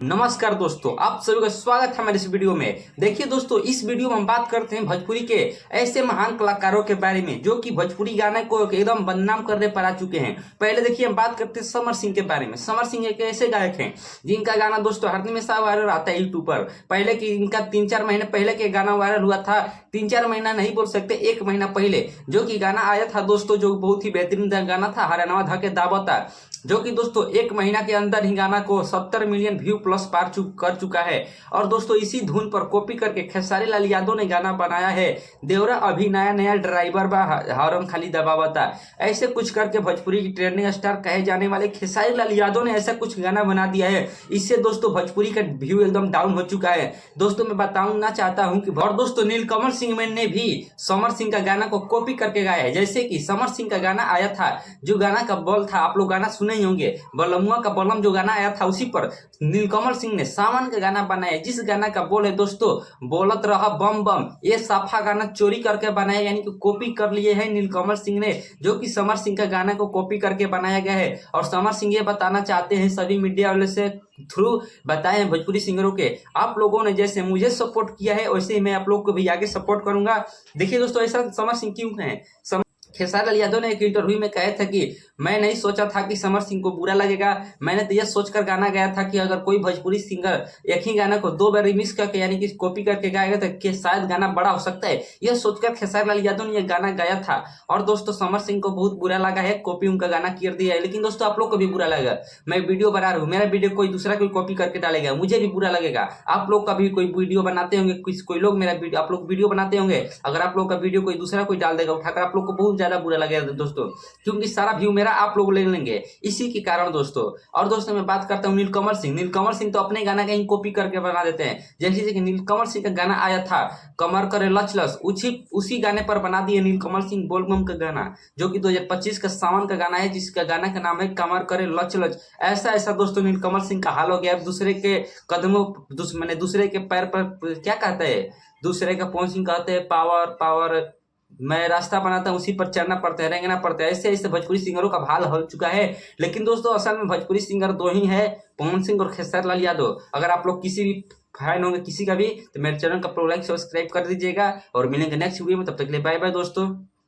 नमस्कार दोस्तों, आप सभी का स्वागत है हमारे इस वीडियो में। देखिए दोस्तों, इस वीडियो में हम बात करते हैं भोजपुरी के ऐसे महान कलाकारों के बारे में जो कि भोजपुरी गाने को एकदम बदनाम करने पर आ चुके हैं। पहले देखिए हम बात करते हैं समर सिंह के बारे में। समर सिंह एक ऐसे गायक हैं जिनका गाना दोस्तों हर हमेशा वायरल आता है यूट्यूब पर। पहले की इनका 3-4 महीने पहले के गाना वायरल हुआ था। 3-4 महीना नहीं बोल सकते, 1 महीना पहले जो कि गाना आया था दोस्तों, जो बहुत ही बेहतरीन गाना था, हरियाणा धा के दावता, जो कि दोस्तों 1 महीना के अंदर ही गाना को 70 मिलियन व्यू प्लस कर चुका है। और दोस्तों इसी धुन पर कॉपी करके खेसारी लाल यादव ने गाना बनाया है, देवरा अभी नया नया ड्राइवर बा हॉर्न खाली दबावता। ऐसे कुछ करके भोजपुरी की ट्रेंडिंग स्टार कहे जाने वाले खेसारी लाल यादव ने ऐसा कुछ गाना बना दिया है, इससे दोस्तों भोजपुरी का व्यू एकदम डाउन हो चुका है। दोस्तों मैं बताऊंगा चाहता हूं कि और दोस्तों नीलकमल सिंह ने भी समर सिंह का गाना को कॉपी करके गाया है। जैसे कि समर सिंह का गाना आया था, जो गाना का बोल था, आप लोग गाना सुने ही होंगे, बलमुआ का बलम जो गाना आया था, उसी पर नीलकमल सिंह ने सावन का गाना बनाया, जिस गाना का बोल है दोस्तों बोलत रहा बम बम। ये साफा गाना चोरी करके बनाया, यानी कि कॉपी कर लिए हैं नीलकमल सिंह ने, जो कि समर सिंह का गाना को कॉपी करके बनाया गया है। और समर सिंह ये बताना चाहते हैं सभी मीडिया वाले से थ्रू बताए हैं भोजपुरी सिंगरों के, आप लोगों ने जैसे मुझे सपोर्ट किया है वैसे ही मैं आप लोग को भी आगे सपोर्ट करूंगा। देखिए दोस्तों, ऐसा समर सिंह क्यों है? खेसारी लाल यादव ने एक इंटरव्यू में कहा था कि मैं नहीं सोचा था कि समर सिंह को बुरा लगेगा। मैंने तो यह सोचकर गाना गाया था कि अगर कोई भोजपुरी सिंगर एक ही गाना को 2 बार रिमिक्स करके यानी कि कॉपी करके गाएगा तो शायद गाना बड़ा हो सकता है। यह सोचकर खेसारी लाल यादव ने यह गाना गाया था। और दोस्तों समर सिंह को बहुत बुरा लगा है, कॉपी उनका गाना कर दिया है। लेकिन दोस्तों आप लोग को भी बुरा लगेगा। मैं वीडियो बना रहा हूँ, मेरा वीडियो कोई दूसरा कोई कॉपी करके डालेगा, मुझे भी बुरा लगेगा। आप लोग का भी कोई वीडियो बनाते होंगे, कोई लोग मेरा वीडियो, आप लोग वीडियो बनाते होंगे, अगर आप लोग का वीडियो कोई दूसरा कोई डाल देगा उठाकर, आप लोग को बहुत ज्यादा बुरा लगेगा दोस्तों, क्योंकि सारा व्यू मेरा आप लोग ले लेंगे इसी के कारण दोस्तों। और दोस्तों मैं बात करता हूँ नीलकमल सिंह। नीलकमल सिंह तो अपने गाना कहीं कॉपी करके बना देते हैं। जैसे कि नीलकमल सिंह का गाना आया था कमर करे लच लच, उसी गाने पर बना दिए नीलकमल सिंह बोलबम का गाना, जो कि 2025 का सावन का गाना है, जिसका गाना का नाम है कमर करे लच लच। ऐसा ऐसा दोस्तों नीलकमल सिंह का हाल हो गया। दूसरे के कदमों मैंने दूसरे के पैर पर क्या कहते हैं, दूसरे का पहुंचिंग कहते हैं पावर पावर, मैं रास्ता बनाता हूँ उसी पर चलना पड़ता है, रेंगना पड़ता है। ऐसे ऐसे भोजपुरी सिंगरों का हाल हो चुका है। लेकिन दोस्तों असल में भोजपुरी सिंगर 2 ही है, पवन सिंह और खेसारी लाल यादव। अगर आप लोग किसी भी फैन होंगे किसी का भी, तो मेरे चैनल का लाइक सब्सक्राइब कर दीजिएगा। और मिलेंगे नेक्स्ट वीडियो में, तब तक के लिए बाय बाय दोस्तों।